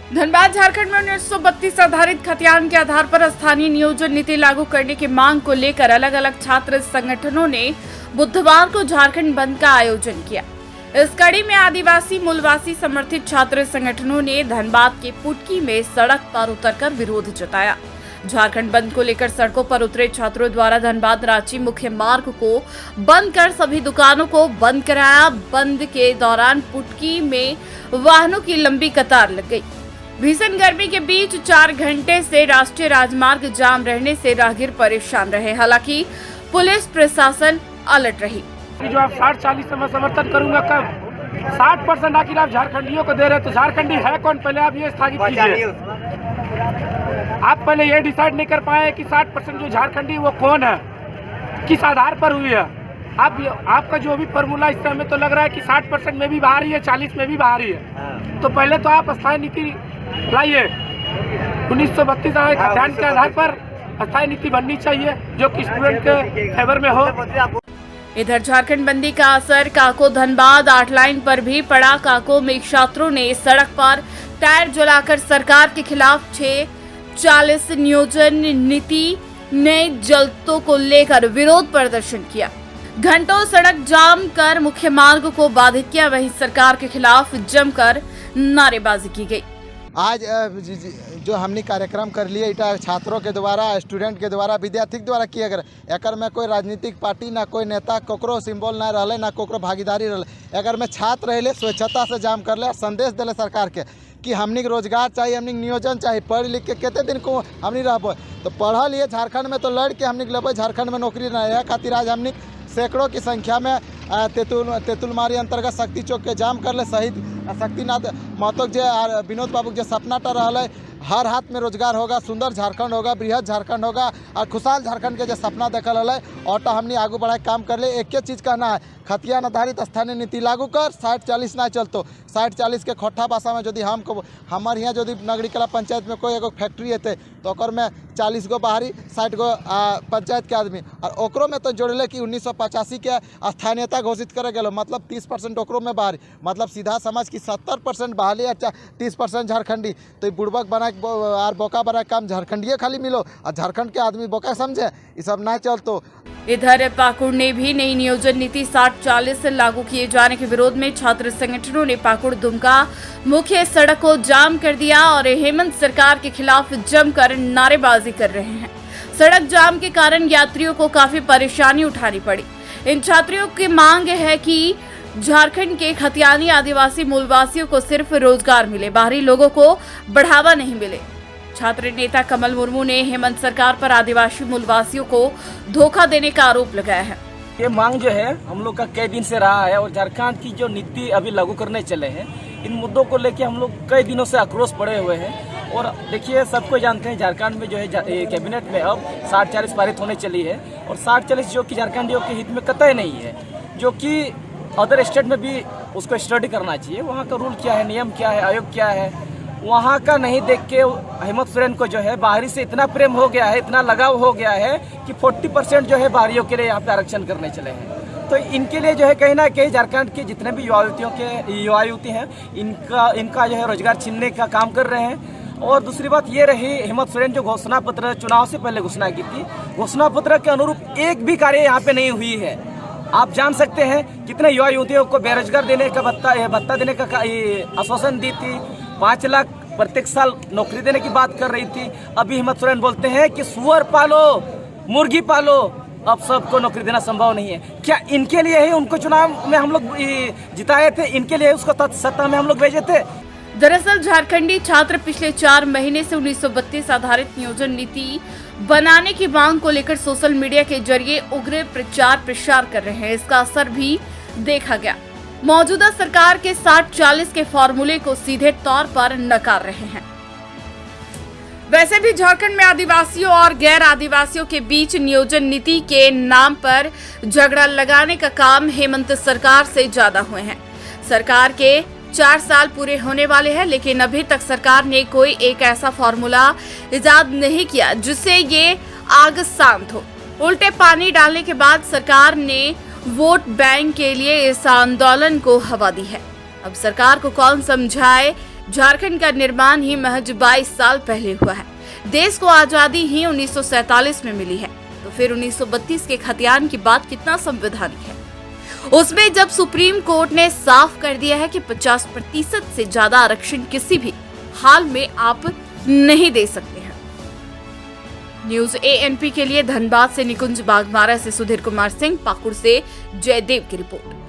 धनबाद झारखंड में 1932 आधारित खतियान के आधार पर स्थानीय नियोजन नीति लागू करने की मांग को लेकर अलग अलग छात्र संगठनों ने बुधवार को झारखंड बंद का आयोजन किया। इस कड़ी में आदिवासी मूलवासी समर्थित छात्र संगठनों ने धनबाद के पुटकी में सड़क पर उतरकर विरोध जताया। झारखंड बंद को लेकर सड़कों पर उतरे छात्रों द्वारा धनबाद रांची मुख्य मार्ग को बंद कर सभी दुकानों को बंद कराया। बंद के दौरान पुटकी में वाहनों की लंबी कतार लग गई। भीषण गर्मी के बीच 4 घंटे से राष्ट्रीय राजमार्ग जाम रहने से राहगीर परेशान रहे। हालांकि पुलिस प्रशासन अलर्ट रही। जो आप 60-40 से मैं समर्थन करूंगा, कब 60% आखिर आप झारखंडियों को दे रहे हैं, तो झारखंडी है कौन? पहले आप ये स्थापित कीजिए। आप पहले ये डिसाइड नहीं कर पाए कि 60% जो झारखंडी वो कौन है, किस आधार पर हुई है। आपका जो भी फॉर्मूला इस समय तो लग रहा है कि 60% में भी बाहर ही है, 40 में भी बाहर ही है। तो पहले तो आप स्थायी नीति लाइए। 1932 खतियान के आधार पर स्थायी नीति बननी चाहिए जो कि स्टूडेंट के फेवर में हो। इधर झारखंड बंदी का असर काको धनबाद 8 लाइन पर भी पड़ा। काको में छात्रों ने सड़क पर टायर जलाकर सरकार के खिलाफ 640 नियोजन नीति नए जल्दों को लेकर विरोध प्रदर्शन किया। घंटों सड़क जाम कर मुख्य मार्ग को बाधित किया। वहीं सरकार के खिलाफ जमकर नारेबाजी की गई। आज जो हमने कार्यक्रम कर लिए इटा छात्रों के द्वारा, स्टूडेंट के द्वारा, विद्यार्थी के द्वारा किया गया। एकर में कोई राजनीतिक पार्टी ना कोई नेता कोकरो सिंबल ना रहे, ना कोकरो भागीदारी रहे। एकर में छात्र रहे स्वेच्छता से जाम कर ले, संदेश दिले सरकार के कि हमनी के रोजगार चाहिए, हमनी के नियोजन चाहिए। पढ़ लिख के कितने दिन को हमनी रहबो, तो पढ़ लिए झारखंड में तो लड़ के हमनी लेबै झारखंड में नौकरी ना है। खातिर आज हमनी सैकड़ों की संख्या में तेतुलमारी अंतर्गत शक्ति चौक के जाम कर ले। शहीद शक्तिनाथ महतो जे विनोद बाबू के सपना टा रहा, हर हाथ में रोजगार होगा, सुंदर झारखंड होगा, बृहद झारखंड होगा और खुशहाल झारखंड के जो सपना देखल है और तो हमने आगू बढ़ाए काम कर ले। एक चीज़ कहना है, खतियान आधारित स्थानीय नीति लागू कर। 60-40 ना चलतो, 60-40 के खोट्ठा भाषा में यदि हमको हमारे यहाँ यदि नगरी कला पंचायत में कोई एगो फैक्ट्री हेते तो ओकर में 40 गो बाहरी, 60 गो पंचायत के आदमी और ओकरो में तो जोड़ले कि 1985 के स्थानीयता घोषित करे गेलो, मतलब 30% ओकरो में बाहरी, मतलब सीधा समझ कि 70% बाहरी या 30% झारखंडी। तो बुड़बक बना और बोका बना काम झारखंडिये खाली मिलो और झारखंड के आदमी बोका समझे, ये सब ना चलतो। इधर पाकुड़ ने भी नई नियोजन नीति 60-40 लागू किए जाने के विरोध में छात्र संगठनों ने पाकुड़ दुमका मुख्य सड़क को जाम कर दिया और हेमंत सरकार के खिलाफ जमकर नारेबाजी कर रहे हैं। सड़क जाम के कारण यात्रियों को काफी परेशानी उठानी पड़ी। इन छात्रों की मांग है कि झारखंड के खतियानी आदिवासी मूलवासियों को सिर्फ रोजगार मिले, बाहरी लोगों को बढ़ावा नहीं मिले। छात्र नेता कमल मुर्मू ने हेमंत सरकार पर आदिवासी मूलवासियों को धोखा देने का आरोप लगाया है। ये मांग जो है हम लोग का कई दिन से रहा है और झारखंड की जो नीति अभी लागू करने चले हैं, इन मुद्दों को लेकर हम लोग कई दिनों से आक्रोश पड़े हुए हैं। और देखिए, सबको जानते हैं झारखंड में जो है कैबिनेट में अब 60-40 पारित होने चली है और 60-40 जो कि झारखंडियों के हित में कतई नहीं है, जो कि अदर स्टेट में भी उसको स्टडी करना चाहिए। वहाँ का रूल क्या है, नियम क्या है, आयोग क्या है, वहाँ का नहीं देख के हेमंत सोरेन को जो है बाहरी से इतना प्रेम हो गया है, इतना लगाव हो गया है कि 40% जो है बाहरियों के लिए यहाँ पे आरक्षण करने चले हैं। तो इनके लिए जो है कहीं ना कहीं झारखंड के जितने भी युवा युवती हैं इनका जो है रोजगार छीनने का काम कर रहे हैं। और दूसरी बात ये रही, हेमंत सोरेन जो घोषणा पत्र चुनाव से पहले घोषणा की थी, घोषणा पत्र के अनुरूप एक भी कार्य यहाँ पे नहीं हुई है। आप जान सकते हैं कितने युवा युवतियों को बेरोजगार देने का भत्ता देने का आश्वासन दी थी। 5 लाख प्रत्येक साल नौकरी देने की बात कर रही थी। अभी हेमंत सोरेन बोलते हैं कि सुअर पालो, मुर्गी पालो, अब सबको नौकरी देना संभव नहीं है। क्या इनके लिए ही उनको चुनाव में हम लोग जिताए थे? इनके लिए उसको सत्ता में हम लोग भेजे थे? दरअसल झारखंडी छात्र पिछले 4 महीने से 1932 आधारित नियोजन नीति बनाने की मांग को लेकर सोशल मीडिया के जरिए उग्र प्रचार प्रसार कर रहे हैं। इसका असर भी देखा गया। मौजूदा सरकार के 60-40 के फॉर्मूले को सीधे तौर पर नकार रहे हैं। वैसे भी झारखंड में आदिवासियों और गैर आदिवासियों के बीच नियोजन नीति के नाम पर झगड़ा लगाने का काम हेमंत सरकार से ज्यादा हुए हैं। सरकार के 4 साल पूरे होने वाले हैं, लेकिन अभी तक सरकार ने कोई एक ऐसा फॉर्मूला इजाद नहीं किया जिससे ये आग शांत हो। उल्टे पानी डालने के बाद सरकार ने वोट बैंक के लिए इस आंदोलन को हवा दी है। अब सरकार को कौन समझाए झारखंड का निर्माण ही महज 22 साल पहले हुआ है। देश को आजादी ही 1947 में मिली है, तो फिर 1932 के खतियान की बात कितना संवैधानिक है। उसमें जब सुप्रीम कोर्ट ने साफ कर दिया है कि 50% से ज्यादा आरक्षण किसी भी हाल में आप नहीं दे सकते हैं। न्यूज ANP के लिए धनबाद से निकुंज बागमारा से सुधीर कुमार सिंह, पाकुड़ से जयदेव की रिपोर्ट।